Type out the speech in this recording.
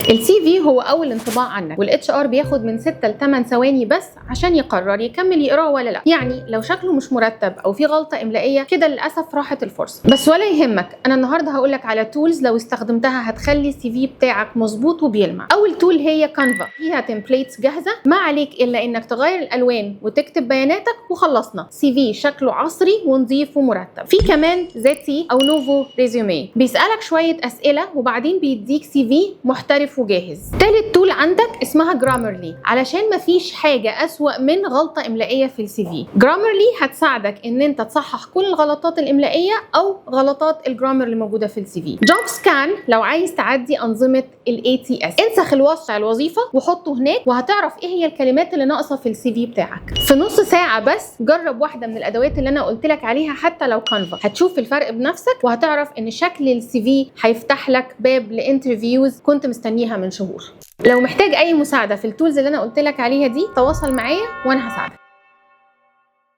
السي في هو اول انطباع عنك، والاتش ار بياخد من 6 ل 8 ثواني بس عشان يقرر يكمل يقراه ولا لا. يعني لو شكله مش مرتب او في غلطه املائيه كده للاسف راحت الفرصه. بس ولا يهمك، انا النهارده هقول لك على تولز لو استخدمتها هتخلي السي في بتاعك مظبوط وبيلمع. اول تول هي كانفا، فيها تمبليتس جاهزه، ما عليك الا انك تغير الالوان وتكتب بياناتك وخلصنا. سي في شكله عصري ونظيف ومرتب. في كمان زيتي او نوفو ريزومي، بيسالك شويه اسئله وبعدين بيديك سي في محترف وجاهز. تالت تول عندك اسمها جرامرلي، علشان مفيش حاجه اسوأ من غلطه املائيه في السي في. جرامرلي هتساعدك ان انت تصحح كل الغلطات الاملائيه او غلطات الجرامر اللي موجوده في السي في. جوب سكان لو عايز تعدي انظمه الاي تي اس، انسخ الوصف الوظيفه وحطه هناك وهتعرف ايه هي الكلمات اللي ناقصه في السي في بتاعك. في نص ساعه بس جرب واحده من الادوات اللي انا قلت لك عليها، حتى لو كانفا، هتشوف الفرق بنفسك وهتعرف ان شكل السي في هيفتح لك باب لانترفيوز كنت مستنيها من شهور. لو محتاج اي مساعده في التولز اللي انا قلت لك عليها دي تواصل معايا وانا هساعدك.